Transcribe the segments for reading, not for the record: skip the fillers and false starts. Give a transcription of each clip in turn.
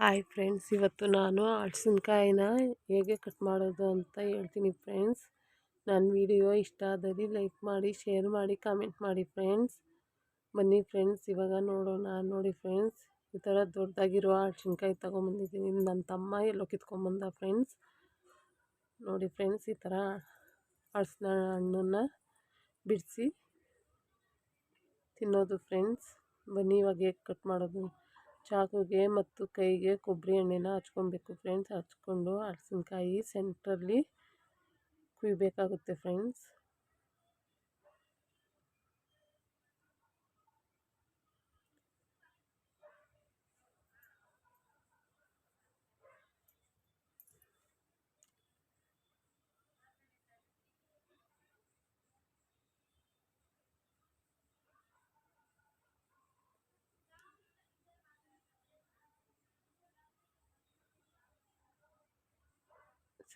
Hi friends, ಇವತ್ತು ನಾನು ಹಲಸಿನಕಾಯಿನ ಹೇಗೆ ಕಟ್ ಮಾಡೋದು ಅಂತ ಹೇಳ್ತೀನಿ ಫ್ರೆಂಡ್ಸ್. ನನ್ನ ವಿಡಿಯೋ ಇಷ್ಟ ಆದಲ್ಲಿ ಲೈಕ್ ಮಾಡಿ, ಶೇರ್ ಮಾಡಿ, ಕಾಮೆಂಟ್ ಮಾಡಿ ಫ್ರೆಂಡ್ಸ್. ಬನ್ನಿ ಫ್ರೆಂಡ್ಸ್, ಇವಾಗ ನೋಡೋಣ. ನೋಡಿ ಫ್ರೆಂಡ್ಸ್, ಈ ಥರ ದೊಡ್ಡದಾಗಿರೋ ಹಲಸಿನಕಾಯಿ ತೊಗೊಂಬಂದಿದ್ದೀನಿ. ನನ್ನ ತಮ್ಮ ಎಲ್ಲೋ ಕಿತ್ಕೊಂಬಂದ ಫ್ರೆಂಡ್ಸ್. ನೋಡಿ ಫ್ರೆಂಡ್ಸ್, ಈ ಥರ ಹಲಸಿನ ಹಣ್ಣನ್ನು ಬಿಡಿಸಿ ತಿನ್ನೋದು ಫ್ರೆಂಡ್ಸ್. ಬನ್ನಿ ಇವಾಗ ಹೇಗೆ ಕಟ್ ಮಾಡೋದು. ಚಾಕುಗೆ ಮತ್ತು ಕೈಗೆ ಕೊಬ್ಬರಿ ಎಣ್ಣೆನ ಹಚ್ಕೊಬೇಕು ಫ್ರೆಂಡ್ಸ್. ಹಚ್ಕೊಂಡು ಹಲಸಿನಕಾಯಿ ಸೆಂಟ್ರಲ್ಲಿ ಕುಯ್ಬೇಕಾಗುತ್ತೆ ಫ್ರೆಂಡ್ಸ್.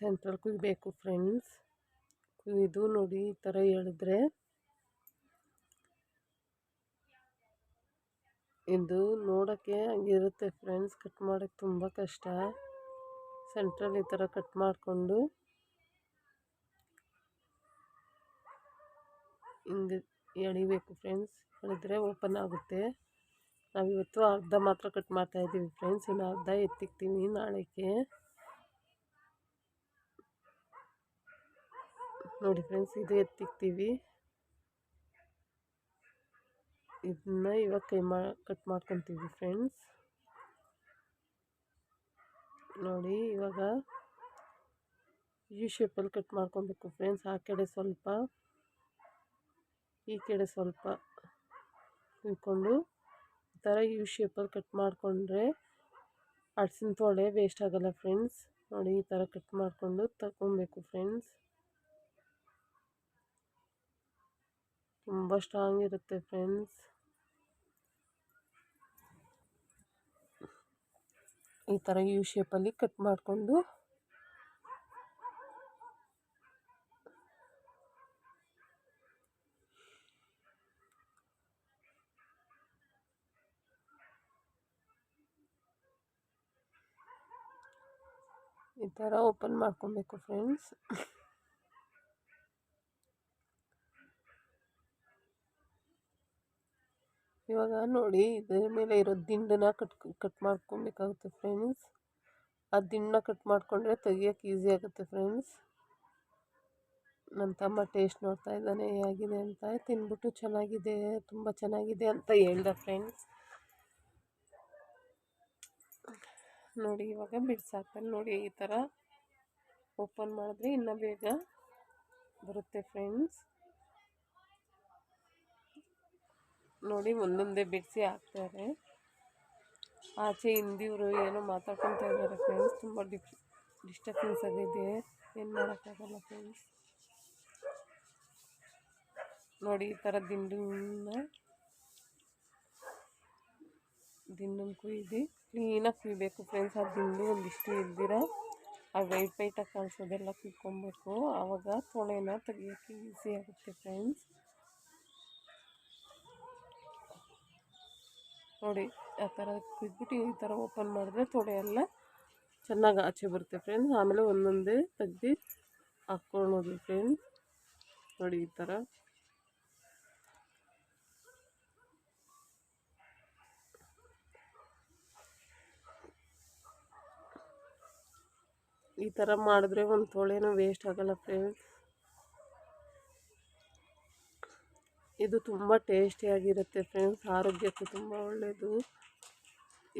ಸೆಂಟ್ರಲ್ ಕುಯ್ಬೇಕು ಫ್ರೆಂಡ್ಸ್. ಕುಯ್ದು ನೋಡಿ ಈ ಥರ ಎಳೆದ್ರೆ ಇದು ನೋಡೋಕ್ಕೆ ಹಂಗಿರುತ್ತೆ ಫ್ರೆಂಡ್ಸ್. ಕಟ್ ಮಾಡೋಕ್ಕೆ ತುಂಬ ಕಷ್ಟ. ಸೆಂಟ್ರಲ್ಲಿ ಈ ಥರ ಕಟ್ ಮಾಡಿಕೊಂಡು ಹಿಂಗೆ ಎಳಿಬೇಕು ಫ್ರೆಂಡ್ಸ್. ಎಳೆದ್ರೆ ಓಪನ್ ಆಗುತ್ತೆ. ನಾವಿವತ್ತು ಅರ್ಧ ಮಾತ್ರ ಕಟ್ ಮಾಡ್ತಾಯಿದ್ದೀವಿ ಫ್ರೆಂಡ್ಸ್. ಇನ್ನು ಅರ್ಧ ಎತ್ತಿಕ್ತೀನಿ ನಾಳೆಗೆ. ನೋಡಿ ಫ್ರೆಂಡ್ಸ್, ಇದು ಎತ್ತಿಕ್ತೀವಿ. ಇದನ್ನ ಇವಾಗ ಕಟ್ ಮಾಡ್ಕೊತೀವಿ ಫ್ರೆಂಡ್ಸ್. ನೋಡಿ ಇವಾಗ ಯು ಶೇಪಲ್ಲಿ ಕಟ್ ಮಾಡ್ಕೊಬೇಕು ಫ್ರೆಂಡ್ಸ್. ಆ ಕಡೆ ಸ್ವಲ್ಪ, ಈ ಕಡೆ ಸ್ವಲ್ಪ ಇಟ್ಕೊಂಡು ಈ ಥರ ಯು ಶೇಪಲ್ಲಿ ಕಟ್ ಮಾಡಿಕೊಂಡ್ರೆ ಹಲಸಿನ ತೊಳೆ ವೇಸ್ಟ್ ಆಗೋಲ್ಲ ಫ್ರೆಂಡ್ಸ್. ನೋಡಿ ಈ ಥರ ಕಟ್ ಮಾಡಿಕೊಂಡು ತಗೊಬೇಕು ಫ್ರೆಂಡ್ಸ್. ತುಂಬ ಸ್ಟ್ರಾಂಗ್ ಇರುತ್ತೆ ಫ್ರೆಂಡ್ಸ್. ಈ ಥರ ಯು ಶೇಪಲ್ಲಿ ಕಟ್ ಮಾಡಿಕೊಂಡು ಈ ಥರ ಓಪನ್ ಮಾಡ್ಕೊಬೇಕು ಫ್ರೆಂಡ್ಸ್. ಇವಾಗ ನೋಡಿ ಇದರ ಮೇಲೆ ಇರೋ ದಿಂಡನ್ನ ಕಟ್ ಮಾಡ್ಕೊಬೇಕಾಗುತ್ತೆ ಫ್ರೆಂಡ್ಸ್. ಆ ದಿಂಡನ್ನ ಕಟ್ ಮಾಡಿಕೊಂಡ್ರೆ ತೆಗಿಯೋಕ್ಕೆ ಈಸಿ ಆಗುತ್ತೆ ಫ್ರೆಂಡ್ಸ್. ನನ್ನ ತಮ್ಮ ಟೇಸ್ಟ್ ನೋಡ್ತಾ ಇದ್ದಾನೆ ಹೇಗಿದೆ ಅಂತ. ತಿಂದ್ಬಿಟ್ಟು ಚೆನ್ನಾಗಿದೆ, ತುಂಬ ಚೆನ್ನಾಗಿದೆ ಅಂತ ಹೇಳ್ದ ಫ್ರೆಂಡ್ಸ್. ನೋಡಿ ಇವಾಗ ಬಿಡ್ಸಾಕ್ತಾನೆ. ನೋಡಿ ಈ ಥರ ಓಪನ್ ಮಾಡಿದ್ರೆ ಇನ್ನೂ ಬೇಗ ಬರುತ್ತೆ ಫ್ರೆಂಡ್ಸ್. ನೋಡಿ ಒಂದೊಂದೇ ಬಿಡಿಸಿ ಹಾಕ್ತಾರೆ. ಆಚೆ ಹಿಂದಿಯವರು ಏನೋ ಮಾತಾಡ್ಕೊತಾ ಇದ್ದಾರೆ ಫ್ರೆಂಡ್ಸ್. ತುಂಬ ಡಿಸ್ಟರ್ಬೆನ್ಸ್ ಆಗಿದೆ, ಏನು ಮಾಡೋಕ್ಕಾಗಲ್ಲ ಫ್ರೆಂಡ್ಸ್. ನೋಡಿ ಈ ಥರ ದಿಂಡನ್ನ ಕುಯ್ದು ಕ್ಲೀನಾಗಿ ಕುಯ್ಬೇಕು ಫ್ರೆಂಡ್ಸ್. ಆ ದಿಂಡು ಒಂದಿಷ್ಟು ಇಲ್ದಿರ ಆ ವೈಟಾಗಿ ಕಾಣಿಸೋದೆಲ್ಲ ಕುಯ್ಕೊಬೇಕು. ಆವಾಗ ತೊಳೆನ ತೆಗಿಯೋಕ್ಕೆ ಈಸಿ ಆಗುತ್ತೆ ಫ್ರೆಂಡ್ಸ್. ನೋಡಿ ಆ ಥರ ಕುಯ್ದ್ಬಿಟ್ಟು ಈ ಥರ ಓಪನ್ ಮಾಡಿದ್ರೆ ತೊಳೆ ಎಲ್ಲ ಚೆನ್ನಾಗಿ ಆಚೆ ಬರುತ್ತೆ ಫ್ರೆಂಡ್ಸ್. ಆಮೇಲೆ ಒಂದೊಂದೇ ತೆಗ್ದು ಹಾಕ್ಕೊಳೋದು ಫ್ರೆಂಡ್ಸ್. ನೋಡಿ ಈ ಥರ ಮಾಡಿದ್ರೆ ಒಂದು ತೊಳೆನೂ ವೇಸ್ಟ್ ಆಗೋಲ್ಲ ಫ್ರೆಂಡ್ಸ್. ಇದು ತುಂಬ ಟೇಸ್ಟಿಯಾಗಿರುತ್ತೆ ಫ್ರೆಂಡ್ಸ್. ಆರೋಗ್ಯಕ್ಕೂ ತುಂಬ ಒಳ್ಳೆಯದು.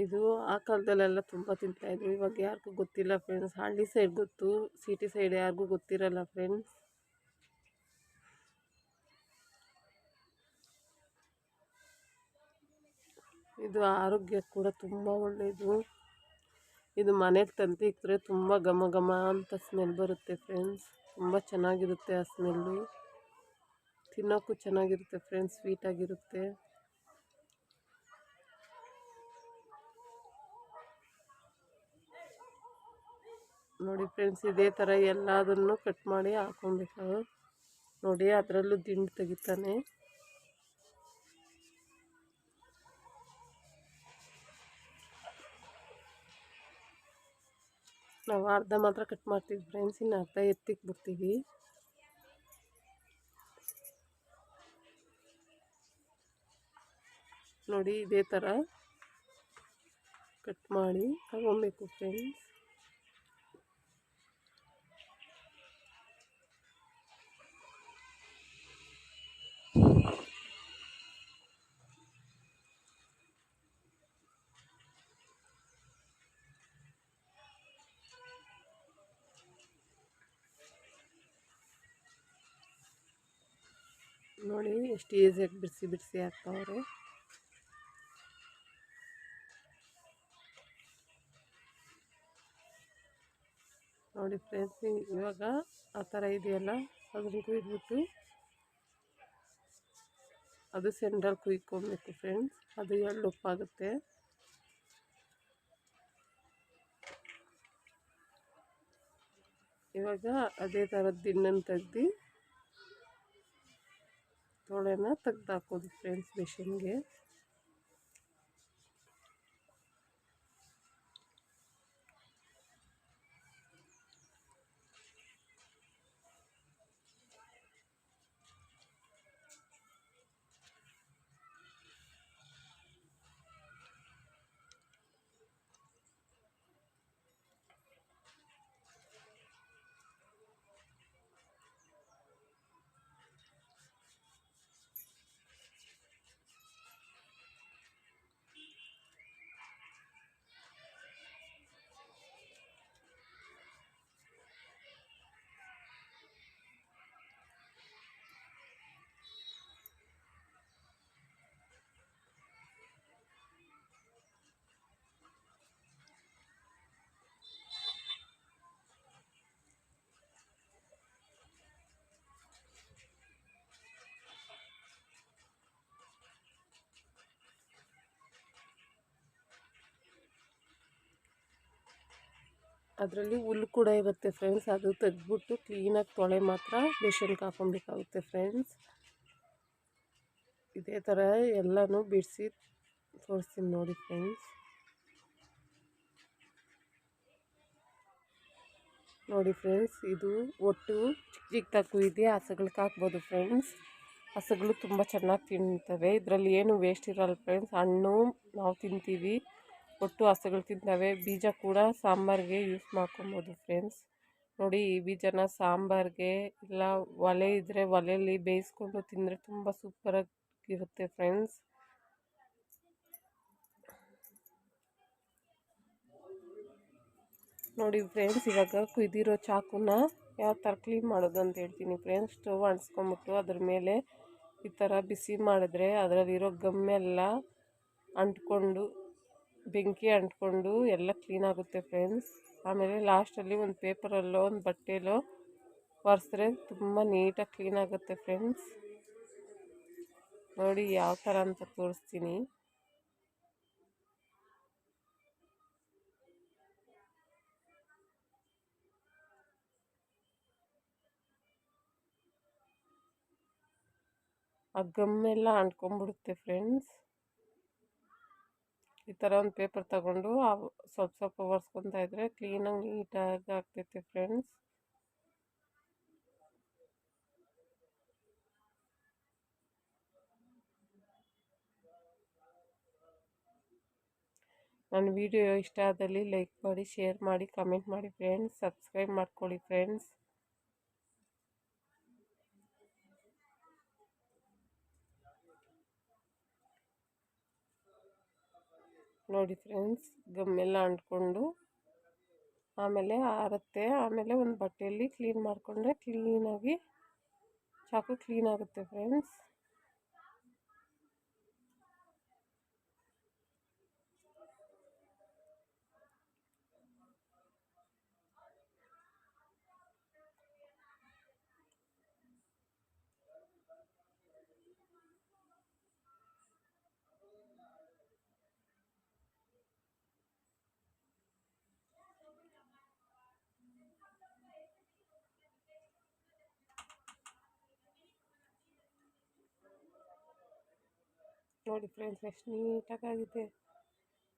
ಇದು ಆ ಕಾಲದಲ್ಲೆಲ್ಲ ತುಂಬ ತಿಂತಾಯಿದ್ರು. ಇವಾಗ ಯಾರಿಗೂ ಗೊತ್ತಿಲ್ಲ ಫ್ರೆಂಡ್ಸ್. ಹಳ್ಳಿ ಸೈಡ್ ಗೊತ್ತು, ಸಿಟಿ ಸೈಡ್ ಯಾರಿಗೂ ಗೊತ್ತಿರಲ್ಲ ಫ್ರೆಂಡ್ಸ್. ಇದು ಆರೋಗ್ಯಕ್ಕೆ ಕೂಡ ತುಂಬ ಒಳ್ಳೆಯದು. ಇದು ಮನೆಗೆ ತಂತಿಕ್ಕಿದ್ರೆ ತುಂಬ ಘಮ ಘಮ ಅಂತ ಸ್ಮೆಲ್ ಬರುತ್ತೆ ಫ್ರೆಂಡ್ಸ್. ತುಂಬ ಚೆನ್ನಾಗಿರುತ್ತೆ ಆ ಸ್ಮೆಲ್ಲು. ತಿನ್ನೋಕ್ಕೂ ಚೆನ್ನಾಗಿರುತ್ತೆ ಫ್ರೆಂಡ್ಸ್, ಸ್ವೀಟಾಗಿರುತ್ತೆ. ನೋಡಿ ಫ್ರೆಂಡ್ಸ್, ಇದೇ ಥರ ಎಲ್ಲದನ್ನು ಕಟ್ ಮಾಡಿ ಹಾಕ್ಕೊಬೇಕು. ನೋಡಿ ಅದರಲ್ಲೂ ದಿಂಡು ತೆಗಿತಾನೆ. ನಾವು ಅರ್ಧ ಮಾತ್ರ ಕಟ್ ಮಾಡ್ತೀವಿ ಫ್ರೆಂಡ್ಸ್, ಇನ್ನು ಅರ್ಧ ಎತ್ತಿಗೆ ಬಿಡ್ತೀವಿ. ನೋಡಿ ಇದೇ ಥರ ಕಟ್ ಮಾಡಿ ತಗೊಬೇಕು ಫ್ರೆಂಡ್ಸ್. ನೋಡಿ ಎಷ್ಟು ಈಸಿಯಾಗಿ ಬಿಡಿಸಿ ಬಿಡಿಸಿ ಹಾಕ್ತಾವ್ರೆ. ನೋಡಿ ಫ್ರೆಂಡ್ಸ್, ಇವಾಗ ಆ ಥರ ಇದೆಯಲ್ಲ ಅದನ್ನು ಕುಯ್ದುಬಿಟ್ಟು ಅದು ಸೆಂಟ್ರಲ್ಲಿ ಕುಯ್ಕೊಬೇಕು ಫ್ರೆಂಡ್ಸ್. ಅದು ಎಳ್ಳು ಉಪ್ಪಾಗುತ್ತೆ. ಇವಾಗ ಅದೇ ಥರದ ದಿಣ್ಣನ್ನು ತೆಗ್ದು ತೊಳೆನ ತೆಗ್ದು ಹಾಕೋದು ಫ್ರೆಂಡ್ಸ್ ಮಿಷಿನ್ಗೆ. ಅದರಲ್ಲಿ ಹುಲ್ಲು ಕೂಡ ಇರುತ್ತೆ ಫ್ರೆಂಡ್ಸ್. ಅದು ತೆಗೆದ್ಬಿಟ್ಟು ಕ್ಲೀನಾಗಿ ತೊಳೆ ಮಾತ್ರ ಮಿಷನ್ಗೆ ಹಾಕೊಬೇಕಾಗುತ್ತೆ ಫ್ರೆಂಡ್ಸ್. ಇದೇ ಥರ ಎಲ್ಲನೂ ಬಿಡಿಸಿ ತೋರಿಸ್ತೀನಿ ನೋಡಿ ಫ್ರೆಂಡ್ಸ್. ನೋಡಿ ಫ್ರೆಂಡ್ಸ್, ಇದು ಒಟ್ಟು ಚಿಕ್ಕ ಚಿಕ್ಕದಾಗಿ ಕುಯ್ದು ಹಸುಗಳಿಗೆ ಹಾಕ್ಬೋದು ಫ್ರೆಂಡ್ಸ್. ಹಸುಗಳು ತುಂಬ ಚೆನ್ನಾಗಿ ತಿಂತವೆ. ಇದರಲ್ಲಿ ಏನು ವೇಸ್ಟ್ ಇರೋಲ್ಲ ಫ್ರೆಂಡ್ಸ್. ಹಣ್ಣು ನಾವು ತಿಂತೀವಿ, ಒಟ್ಟು ಹಸುಗಳು ತಿಂತವೆ. ಬೀಜ ಕೂಡ ಸಾಂಬಾರಿಗೆ ಯೂಸ್ ಮಾಡ್ಕೊಬೋದು ಫ್ರೆಂಡ್ಸ್. ನೋಡಿ ಈ ಬೀಜನ ಸಾಂಬಾರಿಗೆ ಇಲ್ಲ ಒಲೆ ಇದ್ದರೆ ಒಲೆಯಲ್ಲಿ ಬೇಯಿಸ್ಕೊಂಡು ತಿಂದರೆ ತುಂಬ ಸೂಪರಾಗಿರುತ್ತೆ ಫ್ರೆಂಡ್ಸ್. ನೋಡಿ ಫ್ರೆಂಡ್ಸ್, ಇವಾಗ ಕುಯ್ದಿರೋ ಚಾಕುನ ಯಾವ ಥರ ಕ್ಲೀನ್ ಮಾಡೋದು ಅಂತ ಹೇಳ್ತೀನಿ ಫ್ರೆಂಡ್ಸ್. ಸ್ಟವ್ ಅಂಟಿಸ್ಕೊಂಬಿಟ್ಟು ಅದ್ರ ಮೇಲೆ ಈ ಥರ ಬಿಸಿ ಮಾಡಿದ್ರೆ ಅದರಲ್ಲಿರೋ ಗಮ್ಮೆಲ್ಲ ಅಂಟ್ಕೊಂಡು ಬೆಂಕಿ ಅಂಟ್ಕೊಂಡು ಎಲ್ಲ ಕ್ಲೀನಾಗುತ್ತೆ ಫ್ರೆಂಡ್ಸ್. ಆಮೇಲೆ ಲಾಸ್ಟಲ್ಲಿ ಒಂದು ಪೇಪರಲ್ಲೋ ಒಂದು ಬಟ್ಟೆಯಲ್ಲೋ ಒರೆಸಿದ್ರೆ ತುಂಬ ನೀಟಾಗಿ ಕ್ಲೀನಾಗುತ್ತೆ ಫ್ರೆಂಡ್ಸ್. ನೋಡಿ ಯಾವ ಥರ ಅಂತ ತೋರಿಸ್ತೀನಿ. ಆ ಗಮ್ಮೆಲ್ಲ ಅಂಟ್ಕೊಂಡ್ಬಿಡುತ್ತೆ ಫ್ರೆಂಡ್ಸ್. ಈ ಥರ ಒಂದು ಪೇಪರ್ ತಗೊಂಡು ಸ್ವಲ್ಪ ಸ್ವಲ್ಪ ಒರೆಸ್ಕೊತಾ ಇದ್ದರೆ ಕ್ಲೀನಾಗಿ ನೀಟಾಗಿ ಆಗ್ತೈತೆ ಫ್ರೆಂಡ್ಸ್. ನನ್ನ ವಿಡಿಯೋ ಇಷ್ಟ ಆದಲ್ಲಿ ಲೈಕ್ ಮಾಡಿ, ಶೇರ್ ಮಾಡಿ, ಕಮೆಂಟ್ ಮಾಡಿ ಫ್ರೆಂಡ್ಸ್. ಸಬ್ಸ್ಕ್ರೈಬ್ ಮಾಡ್ಕೊಳ್ಳಿ ಫ್ರೆಂಡ್ಸ್. ನೋಡಿ ಫ್ರೆಂಡ್ಸ್, ಗಮ್ಮೆಲ್ಲ ಅಂಟ್ಕೊಂಡು ಆಮೇಲೆ ಆರುತ್ತೆ. ಆಮೇಲೆ ಒಂದು ಬಟ್ಟೆಯಲ್ಲಿ ಕ್ಲೀನ್ ಮಾಡಿಕೊಂಡ್ರೆ ಕ್ಲೀನಾಗಿ ಚಾಕು ಕ್ಲೀನ್ ಆಗುತ್ತೆ ಫ್ರೆಂಡ್ಸ್. ನೋಡಿ ಫ್ರೆಂಡ್ಸ್, ಎಷ್ಟು ನೀಟಾಗಿದೆ.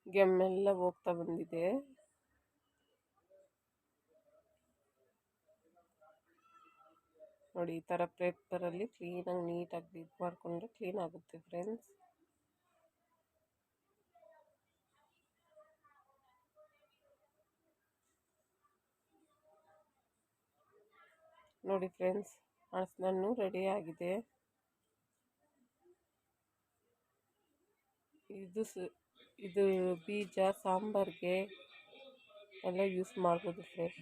ಗೆಮ್ಮೆಲ್ಲ ಹೋಗ್ತಾ ಬಂದಿದೆ. ನೋಡಿ ಈ ಥರ ಪೇಪರಲ್ಲಿ ಕ್ಲೀನಾಗಿ ನೀಟಾಗಿ ಇದು ಮಾಡಿಕೊಂಡ್ರೆ ಕ್ಲೀನ್ ಆಗುತ್ತೆ ಫ್ರೆಂಡ್ಸ್. ನೋಡಿ ಫ್ರೆಂಡ್ಸ್, ಹಣ್ಣು ರೆಡಿ ಆಗಿದೆ. ಇದು ಬೀಜ ಸಾಂಬಾರಿಗೆ ಎಲ್ಲ ಯೂಸ್ ಮಾಡ್ಬೋದು ಫ್ರೆಂಡ್ಸ್.